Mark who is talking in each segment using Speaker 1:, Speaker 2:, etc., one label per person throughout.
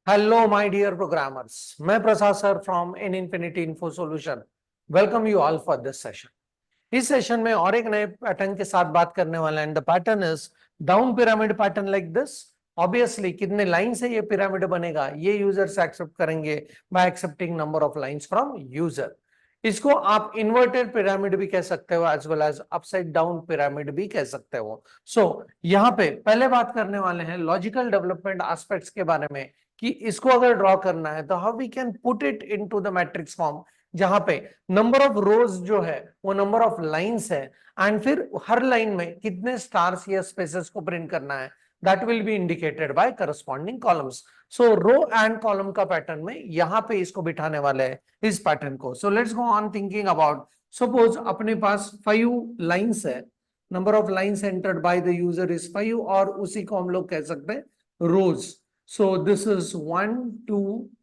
Speaker 1: Hello my dear programmers, मैं Prasad sir from in Infinity Info Solution welcome you all for this session. इस session में और एक नए पैटर्न के साथ बात करने वाले हैं। The pattern is down pyramid pattern like this. Obviously कितने लाइन से ये पिरामिड बनेगा ये यूजर्स एक्सेप्ट करेंगे by accepting number of lines from user. इसको आप इन्वर्टेड पिरामिड भी कह सकते हो as well as upside down pyramid भी कह सकते हो। सो यहाँ पे पहले बात करने वाले हैं लॉजिकल डेवलपमेंट एस्पेक्ट्स के बारे में कि इसको अगर ड्रॉ करना है तो how we can put it into the matrix form, जहां पे नंबर ऑफ रोज जो है वो नंबर ऑफ लाइंस है एंड फिर हर लाइन में कितने स्टार्स या स्पेसेस को प्रिंट करना है that will be indicated by corresponding columns. So row and column का पैटर्न में यहां पे इसको बिठाने वाले हैं इस पैटर्न को। सो let's go on thinking about suppose अपने पास 5 लाइंस है, number of lines entered by the user is 5 और उसी को हम लोग कह सकते हैं रोज। So this is 1, 2,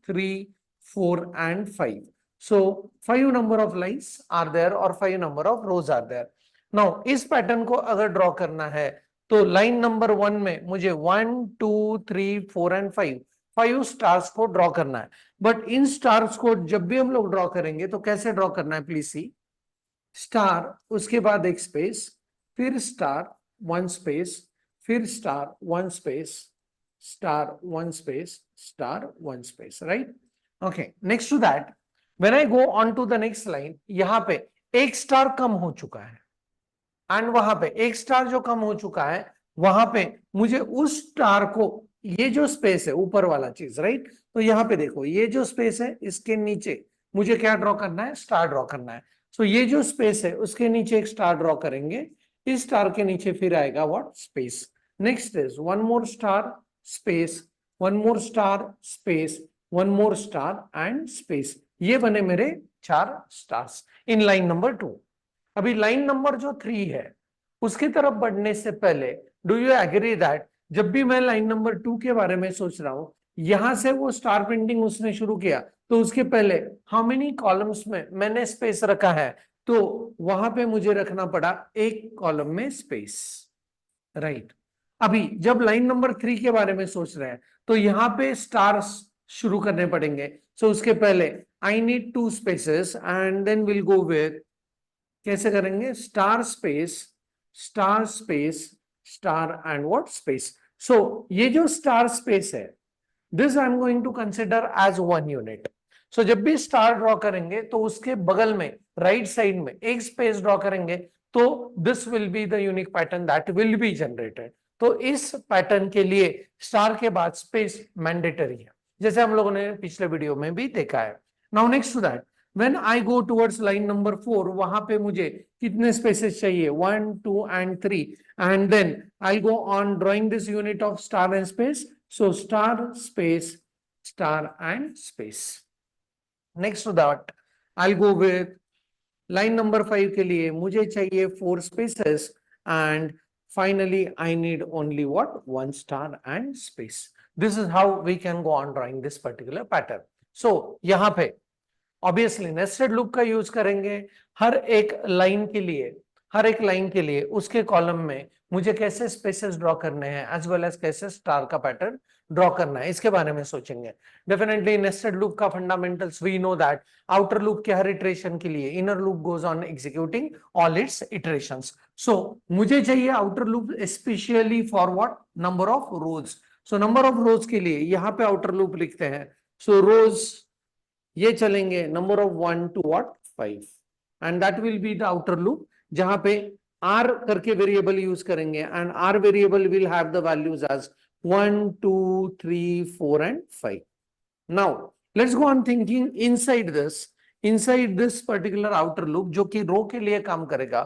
Speaker 1: 3, 4 and 5. So 5 number of lines are there or 5 number of rows are there. Now इस पैटर्न को अगर ड्रॉ करना है तो लाइन नंबर 1 में मुझे 1, 2, 3, 4 and 5 स्टार्स को ड्रॉ करना है। बट इन स्टार्स को जब भी हम लोग ड्रॉ करेंगे तो कैसे ड्रॉ करना है, प्लीज सी। स्टार, उसके बाद एक स्पेस, फिर स्टार 1 स्पेस, फिर star 1 space, star 1 space, star 1 space, right? Okay, next to that when I go on to the next line, यहां पे एक स्टार कम हो चुका है एंड वहां पे एक स्टार जो कम हो चुका है वहां पे मुझे उस स्टार को, ये जो स्पेस है ऊपर वाला चीज, राइट? तो यहां पे देखो ये जो स्पेस है इसके नीचे मुझे क्या ड्रॉ करना है, स्टार ड्रॉ करना है। सो ये जो स्पेस है उसके नीचे एक स्टार ड्रॉ करेंगे, इस स्टार के नीचे फिर आएगा what, space. Next is one more star space, one more star space, one more star and space. ये बने मेरे 4 स्टार्स इन लाइन नंबर 2। अभी लाइन नंबर जो 3 है उसकी तरफ बढ़ने से पहले डू यू एग्री दैट जब भी मैं लाइन नंबर 2 के बारे में सोच रहा हूं, यहां से वो स्टार प्रिंटिंग उसने शुरू किया तो उसके पहले हाउ मेनी कॉलम्स में मैंने स्पेस रखा है, तो वहां पे मुझे रखना पड़ा एक कॉलम में स्पेस, राइट? अभी जब लाइन नंबर 3 के बारे में सोच रहे हैं तो यहां पे स्टार्स शुरू करने पड़ेंगे। सो उसके पहले I need 2 spaces and then will go with, कैसे करेंगे, star space, star space, star and what, space. So ये जो स्टार स्पेस है this I am going to consider as 1 unit. So जब भी स्टार ड्रॉ करेंगे तो उसके बगल में राइट साइड में एक स्पेस ड्रॉ करेंगे तो this will be the unique pattern that will be generated. तो इस पैटर्न के लिए स्टार के बाद स्पेस मैंडेटरी है, जैसे हम लोगों ने पिछले वीडियो में भी देखा है। Now next to that when I go towards line number 4, वहां पे मुझे कितने स्पेसेस चाहिए, 1, 2 and 3 and then I go on drawing this unit of star and space. So star space, star and space. Next to that I go with line number 5 के लिए मुझे चाहिए 4 spaces and finally I need only what, 1 star and space. This is how we can go on drawing this particular pattern. So यहां पे obviously nested loop का use करेंगे हर एक line के लिए, हर एक लाइन के लिए उसके कॉलम में मुझे कैसे स्पेसेस ड्रॉ करने हैं एज वेल एज कैसे स्टार का पैटर्न ड्रॉ करना है, इसके बारे में सोचेंगे। डेफिनेटली नेस्टेड लूप का fundamentals we know that outer loop के हर इटरेशन के लिए inner loop goes on executing all its iterations. So मुझे चाहिए outer loop specially for what, number of rows. So number of rows के लिए यहाँ पे आउटर लूप लिखते हैं। सो रोज ये चलेंगे number of 1 to what, 5 and that will be the outer loop, जहां पे आर करके वेरिएबल यूज करेंगे and R variable will have the values as 1, 2, 3, 4 and 5। Now let's go on thinking inside this particular outer loop जो कि रो के लिए काम करेगा।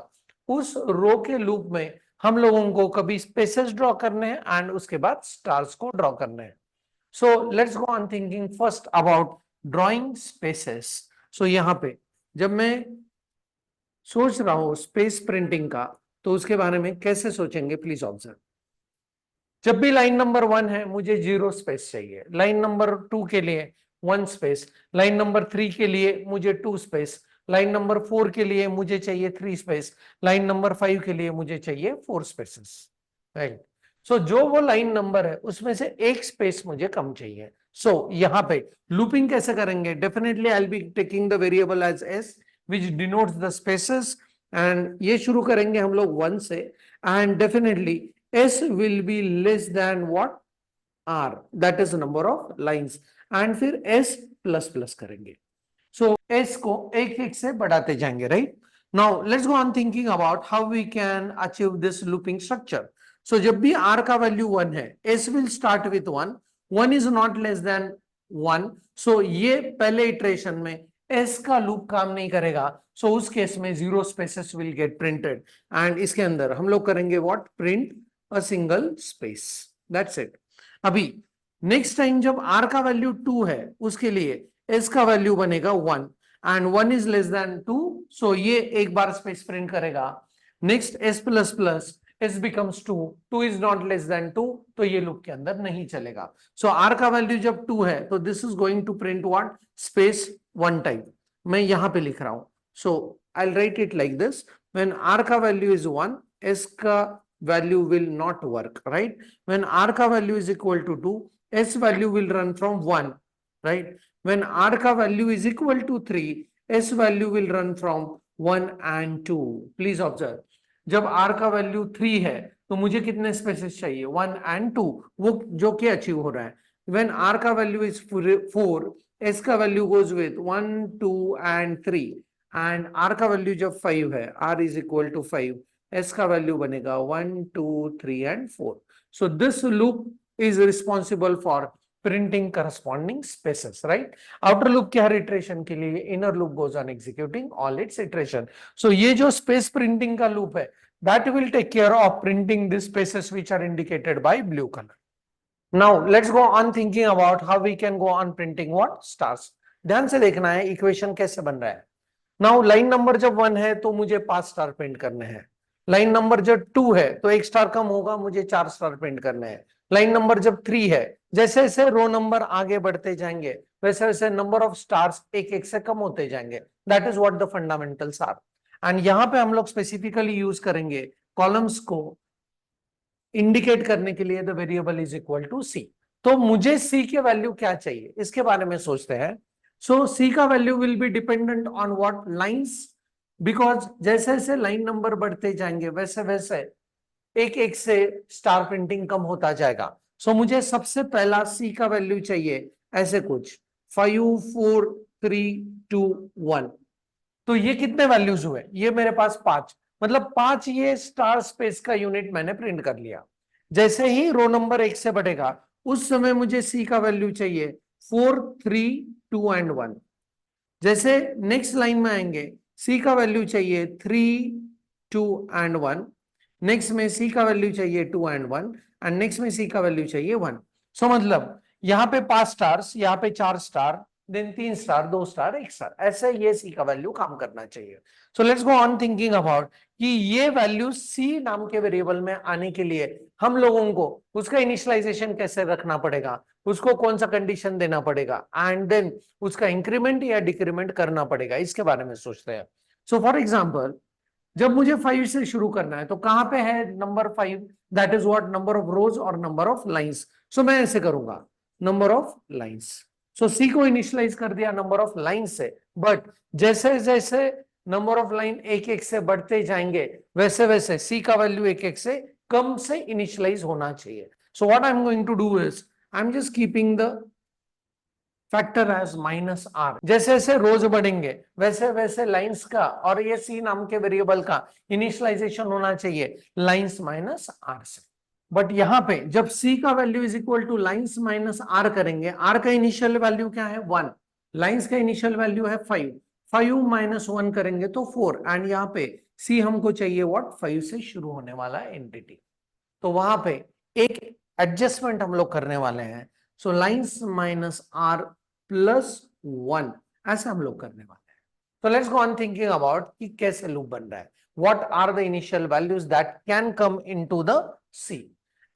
Speaker 1: उस रो के लूप में हम लोगों को कभी स्पेसेस ड्रॉ करने हैं एंड उसके बाद स्टार्स को ड्रॉ करने हैं। So let's go on thinking first about drawing spaces. So यहां पे जब मैं सोच रहा हूं स्पेस प्रिंटिंग का तो उसके बारे में कैसे सोचेंगे, प्लीज ऑब्जर्व। जब भी लाइन नंबर 1 है मुझे 0 स्पेस चाहिए, लाइन नंबर 2 के लिए 1 स्पेस, लाइन नंबर 3 के लिए मुझे 2 स्पेस, लाइन नंबर 4 के लिए मुझे चाहिए 3 स्पेस, लाइन नंबर 5 के लिए मुझे चाहिए 4 स्पेसेस, राइट? सो जो वो लाइन नंबर है उसमें से एक स्पेस मुझे कम चाहिए। सो यहाँ पे लूपिंग कैसे करेंगे? Definitely I will be taking the variable as S which denotes the spaces, and ये शुरू करेंगे हम लोग 1 से, and definitely S will be less than what? R, that is number of lines, and फिर एस प्लस प्लस करेंगे। So S को एक एक से बढ़ाते जाएंगे, right? Now let's go on thinking about how we can achieve this looping structure. So जब भी आर का वैल्यू 1 है, S will start with 1, 1 is not less than 1, सो ये पहले इटरेशन में एस का लूप काम नहीं करेगा, सो उस केस में zero spaces will get printed, and इसके अंदर हम लोग करेंगे what? Print a single space, that's it. अभी नेक्स्ट टाइम जब आर का वैल्यू 2 है, उसके लिए एस का वैल्यू बनेगा 1, एंड 1 इज लेस देन 2, सो ये एक बार स्पेस प्रिंट करेगा। Next S plus plus, S becomes 2, 2 is not less than 2, तो ये लूप के अंदर नहीं चलेगा। सो आर का वैल्यू जब 2 है तो this is going to print what? Space 1 time. मैं यहां पे लिख रहा हूं, so I will write it like this, when R का वैल्यू इज 1, एस का value will not work, right? When R का value is equal to 2, S value will run from 1, right? When r का value is equal to 3, s value will run from 1 and 2. Please observe, जब r का value 3 है तो मुझे कितने spaces चाहिए? 1 and 2, वो जो कि अचीव हो रहा है। When r का वैल्यू is 4, s का value goes with 1, 2 and 3, and r का वैल्यू जब 5 है, r is equal to 5, s का वैल्यू बनेगा 1, 2, 3 and 4. So this loop is responsible for printing corresponding spaces, right? Outer loop के हर iteration के लिए inner loop goes on executing all its iteration. So ये जो space printing का loop है, that will take care of printing the spaces which are indicated by blue color. Now let's go on thinking about how we can go on printing what? Stars. ध्यान से देखना है equation कैसे बन रहा है। नाउ लाइन नंबर जब 1 है तो मुझे 5 स्टार प्रिंट करने हैं। लाइन नंबर जब 2 है तो 1 स्टार कम होगा, मुझे 4 स्टार प्रिंट करने हैं। लाइन नंबर जब 3 है, जैसे जैसे रो नंबर आगे बढ़ते जाएंगे वैसे वैसे नंबर ऑफ स्टार्स एक एक से कम होते जाएंगे। That is what the fundamentals are, and यहां पे हम लोग स्पेसिफिकली यूज करेंगे कॉलम्स को इंडिकेट करने के लिए the variable is equal to C. तो मुझे सी के वैल्यू क्या चाहिए इसके बारे में सोचते हैं। सो सी का value will be dependent on what? Lines, because जैसे जैसे लाइन नंबर बढ़ते जाएंगे वैसे वैसे एक एक से स्टार प्रिंटिंग कम होता जाएगा। सो मुझे सबसे पहला सी का वैल्यू चाहिए ऐसे कुछ 5, 4, 3, 2, 1। तो ये कितने वैल्यूज हुए? ये मेरे पास 5, मतलब 5 ये स्टार स्पेस का यूनिट मैंने प्रिंट कर लिया। जैसे ही रो नंबर 1 से बढ़ेगा उस समय मुझे सी का वैल्यू चाहिए 4, 3, 2 एंड 1। जैसे नेक्स्ट लाइन में आएंगे सी का वैल्यू चाहिए 3, 2 एंड 1, नेक्स्ट में सी का वैल्यू चाहिए 2 एंड 1, एंड नेक्स्ट में सी का वैल्यू चाहिए 1। सो मतलब यहाँ पे 5 स्टार्स, यहाँ पे 4 star, then 3 star, 2 star, 1 star, ऐसे ये सी का वैल्यू काम करना चाहिए। So let's go on thinking about कि ये वैल्यू सी नाम के वेरिएबल में आने के लिए हम लोगों को उसका इनिशियलाइजेशन कैसे रखना पड़ेगा, उसको कौन सा कंडीशन देना पड़ेगा, एंड देन उसका इंक्रीमेंट या डिक्रीमेंट करना पड़ेगा, इसके बारे में सोचते हैं। सो फॉर एग्जाम्पल जब मुझे 5 से शुरू करना है तो कहां पे है number 5? That is what? Number of रोज और नंबर ऑफ लाइंस। सो मैं ऐसे करूंगा नंबर ऑफ लाइंस। सो सी को इनिशियलाइज कर दिया नंबर ऑफ लाइन से, बट जैसे जैसे नंबर ऑफ लाइन एक एक से बढ़ते जाएंगे वैसे वैसे सी का वैल्यू एक एक से कम से इनिशियलाइज होना चाहिए। So what I am going to do is I am just keeping the factor as -r। जैसे जैसे रोज बढ़ेंगे वैसे वैसे लाइंस का और ये सी नाम के वेरिएबल का इनिशियलाइजेशन होना चाहिए लाइंस -r से। बट यहाँ पे जब c का value is equal two lines -r करेंगे, r का इनिशियल वैल्यू क्या है? 1, लाइंस का इनिशियल वैल्यू है 5, 5 - 1 करेंगे तो 4, एंड यहाँ पे c हमको चाहिए व्हाट? 5 से शुरू होने वाला एंटिटी। तो वहां पे एक एडजस्टमेंट हम लोग करने वाले हैं। सो लाइंस -r +1 ऐसे हम लोग करने वाले हैं। तो let's go on thinking about कि कैसे लूप बन रहा है, what are the initial values that can come into the C.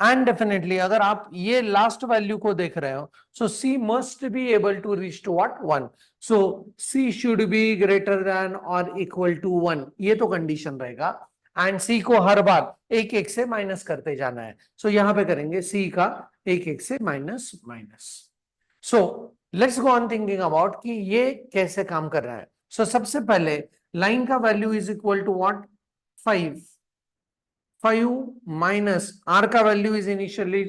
Speaker 1: And definitely अगर आप ये लास्ट वैल्यू को देख रहे हो, so C must be able to reach to what? 1। So C should be greater than और इक्वल टू 1, ये तो कंडीशन रहेगा, एंड सी को हर बार एक एक से माइनस करते जाना है। सो यहां पे करेंगे सी का एक एक से minus minus. So let's go on thinking about कि ये कैसे काम कर रहा है. सो सबसे पहले लाइन का value is equal to what, 5. 5 minus R का वैल्यू इज इनिशियली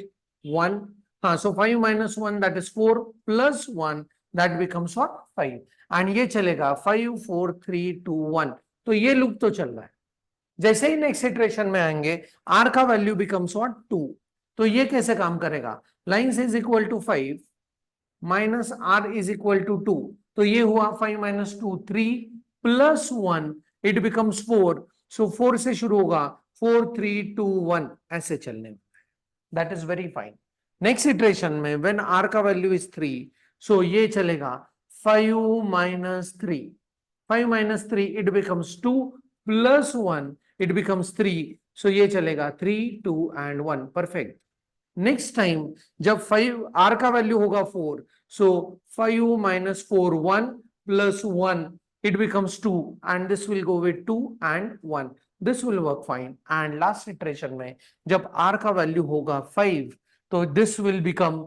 Speaker 1: 1. हाँ, so 5 minus 1 that is 4 plus 1 that becomes what, 5. And ये चलेगा 5 4 3 2 1. तो ये लूप तो चल रहा है. जैसे ही नेक्स्ट इटरेशन में आएंगे आर का वैल्यू बिकम्स व्हाट, 2. तो ये कैसे काम करेगा, lines is equal to 5 minus R is equal to 2. तो ये हुआ 5 minus 2 3 plus 1 it becomes 4. So 4 से शुरू होगा, 4 3 2 1 ऐसे चलने में. That is very fine. Next iteration में व्हेन आर का वैल्यू इज 3, सो ये चलेगा 5 minus 3. 5 minus 3 it becomes 2 plus 1 it becomes 3. सो ये चलेगा 3 2 एंड 1. परफेक्ट. नेक्स्ट टाइम जब 5 आर का वैल्यू होगा 4, सो 5 minus 4 1 plus 1 it becomes 2 and this will go with 2 and 1. this will work fine. and last iteration में जब r का value होगा 5, तो this will become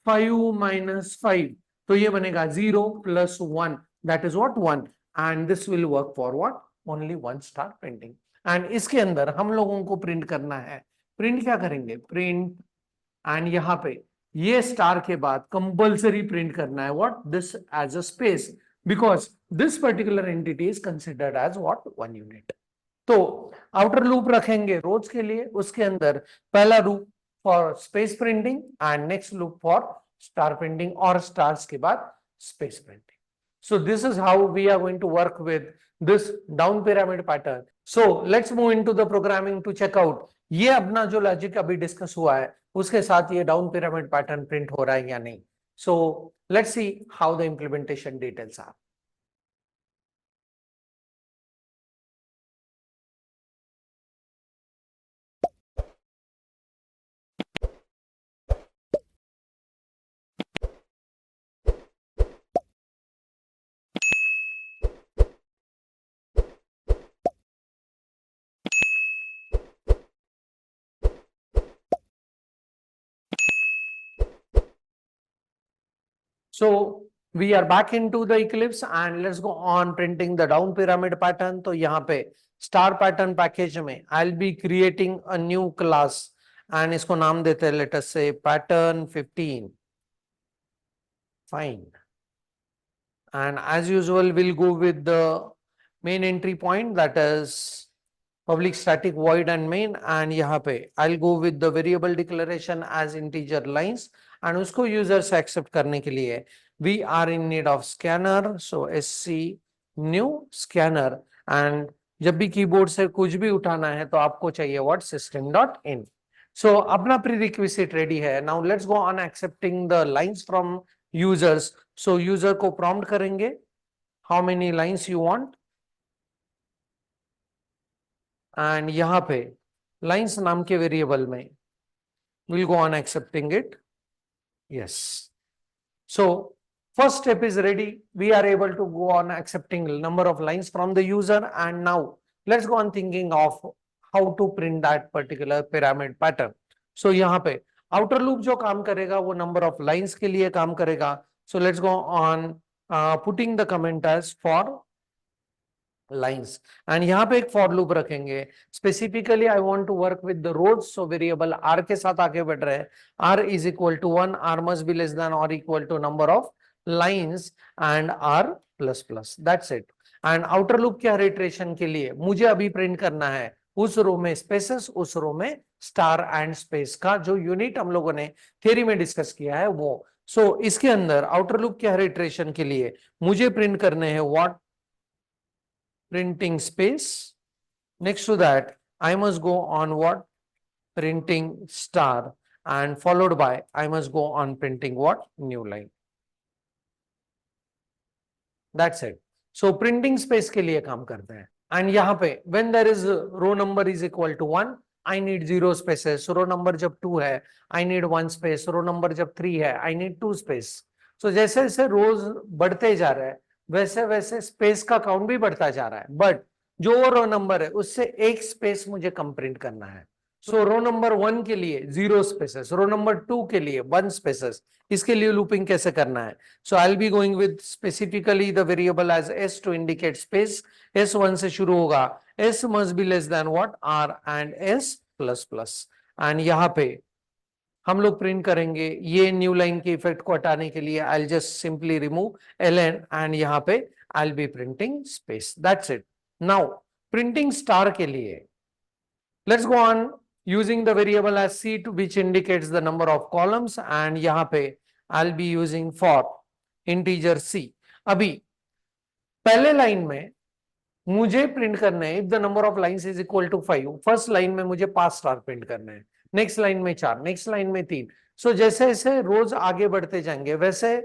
Speaker 1: 5 minus 5. तो ये बनेगा 0 plus 1 that is what, 1. and this will work for what, only one star printing. and इसके अंदर हम लोगों को प्रिंट करना है. प्रिंट क्या करेंगे, प्रिंट एंड यहाँ पे ये स्टार के बाद कंपल्सरी प्रिंट करना है what, this as a space, because this particular entity is considered as what, 1 unit. तो आउटर लूप रखेंगे रोज के लिए, उसके अंदर पहला loop for space printing and next loop for star printing, और स्टार्स के बाद space printing. So this is how we are going to work with this down pyramid pattern. So let's move into the programming to check out ये अपना जो logic अभी discuss हुआ है उसके साथ ये डाउन पिरामिड पैटर्न प्रिंट हो रहा है या नहीं. So let's see how the implementation details are. So we are back into the Eclipse and let's go on printing the down pyramid pattern. तो यहाँ पे star pattern package में I'll be creating a new class and इसको नाम देते हैं, let us say pattern 15. Fine. And as usual we'll go with the main entry point, that is public static void and main. and यहाँ पे I'll go with the variable declaration as integer lines. and उसको user से accept करने के लिए we are in need of scanner. so sc new scanner. and जब भी keyboard से कुछ भी उठाना है तो आपको चाहिए what, system.in. so अपना prerequisite ready है. now let's go on accepting the lines from users. so user को prompt करेंगे how many lines you want. And यहाँ पे लाइंस नाम के वेरिएबल में we'll go on accepting it. yes. so first step is ready. we are able to go on accepting number of lines from the user. and now let's go on thinking of how to print that particular pyramid pattern. so यहाँ पे outer loop जो काम करेगा वो number of lines के लिए काम करेगा. so let's go on putting the comment as for lines. and यहाँ पे एक for loop रखेंगे. specifically I want to work with the rows. so variable r के साथ आगे बढ़ रहे हैं. r is equal to 1, r must be less than or equal to number of lines and r plus plus. that's it. and outer loop के हर iteration के लिए मुझे अभी print करना है उस रो में spaces, उस रो में star and space का जो यूनिट हम लोगों ने थियरी में डिस्कस किया है वो. so इसके अंदर outer loop के हर iteration के लिए मुझे print करने हैं what, printing space. next to that I must go on what, printing star, and followed by I must go on printing what, new line. that's it. so printing space के लिए काम करते हैं. and यहाँ पे when there is row number is equal to 1 I need 0 spaces. so row number जब 2 है I need 1 space. row number जब 3 है I need 2 space. so जैसे जैसे रोज बढ़ते जा रहे हैं वैसे वैसे स्पेस का काउंट भी बढ़ता जा रहा है. बट जो रो नंबर है उससे एक स्पेस मुझे कम प्रिंट करना है. सो रो नंबर 1 के लिए 0 स्पेसेस, रो नंबर 2 के लिए 1 स्पेसेस. इसके लिए लूपिंग कैसे करना है? So I will be going with specifically the variable as s to indicate space. s1 से शुरू होगा, s must be less than what, r and s plus plus. And यहाँ पे हम लोग प्रिंट करेंगे. ये न्यू लाइन के इफेक्ट को हटाने के लिए I just simply remove ln and यहाँ पे I be printing space. That's it. Now printing star के लिए let's go on using the variable as c to which indicates the number of columns and यहाँ पे I'll be using for integer c. अभी पहले line में मुझे print करना है if the number of lines is equal to 5. First line में मुझे 5 स्टार प्रिंट करना है, नेक्स्ट लाइन में 4, नेक्स्ट लाइन में 3. सो जैसे जैसे रोज आगे बढ़ते जाएंगे वैसे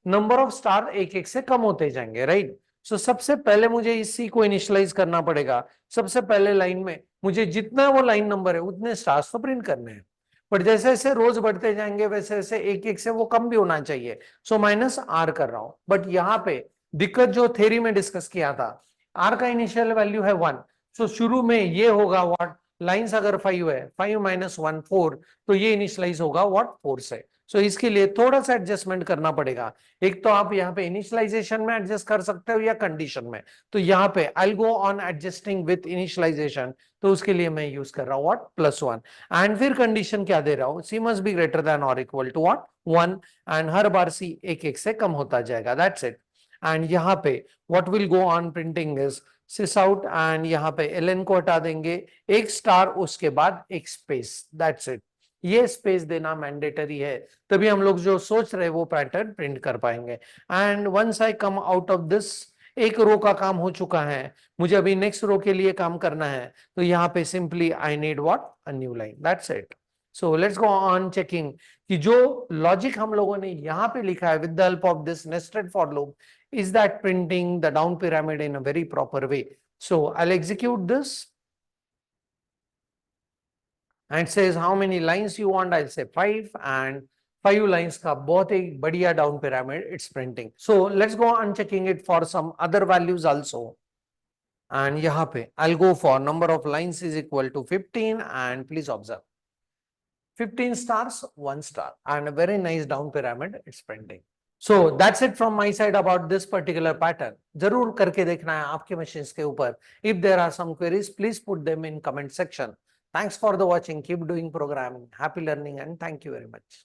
Speaker 1: नंबर ऑफ स्टार एक एक से कम होते जाएंगे, राइट? सो सबसे पहले मुझे इस सी को इनिशियलाइज करना पड़ेगा. सबसे पहले लाइन में मुझे जितना वो लाइन नंबर है उतने स्टार्स तो प्रिंट करने हैं, बट जैसे जैसे रोज बढ़ते जाएंगे वैसे वैसे एक एक से वो कम भी होना चाहिए. सो माइनस आर कर रहा हूं. बट यहाँ पे दिक्कत जो थ्योरी में डिस्कस किया था, आर का इनिशियल वैल्यू है 1. सो शुरू में ये होगा व्हाट, लाइंस अगर 5 है, 5 माइनस 1 4, तो ये इनिशियलाइज होगा व्हाट 4 से. सो इसके लिए थोड़ा सा एडजस्टमेंट करना पड़ेगा. एक तो आप यहाँ पे इनिशियलाइजेशन में एडजस्ट कर सकते हो या कंडीशन में. तो यहाँ पे I go on adjusting with initialization. तो उसके लिए मैं यूज कर रहा हूँ व्हाट +1. एंड फिर कंडीशन क्या दे रहा हूँ, सी मस्ट बी ग्रेटर देन और इक्वल टू व्हाट 1. एंड हर बार सी एक एक से कम होता जाएगा. That's it. एंड यहाँ पे what will go on printing is sis out and यहाँ पे ln को हटा देंगे, एक स्टार उसके बाद एक स्पेस. That's it. ये स्पेस देना मैंडेटरी है, तभी हम लोग जो सोच रहे हैं वो पैटर्न प्रिंट कर पाएंगे. And once I come out of this, एक रो का काम हो चुका है, मुझे अभी नेक्स्ट रो के लिए काम करना है. तो यहाँ पे simply I need what, a new line. That's it. So let's go on checking कि जो लॉजिक हम लोगों ने यहाँ पे लिखा है with the help of this nested for loop, is that printing the down pyramid in a very proper way. So I'll execute this and says how many lines you want. I'll say 5 and 5 lines का बहुत ही बढ़िया down pyramid it's printing. So let's go on checking it for some other values also. And यहाँ पे I'll go for number of lines is equal to 15 and please observe 15 stars 1 star and a very nice down pyramid it's printing. So that's it from my side about this particular pattern. जरूर करके देखना है आपके machines के ऊपर. If there are some queries, please put them in comment section. Thanks for the watching. Keep doing programming. Happy learning and thank you very much.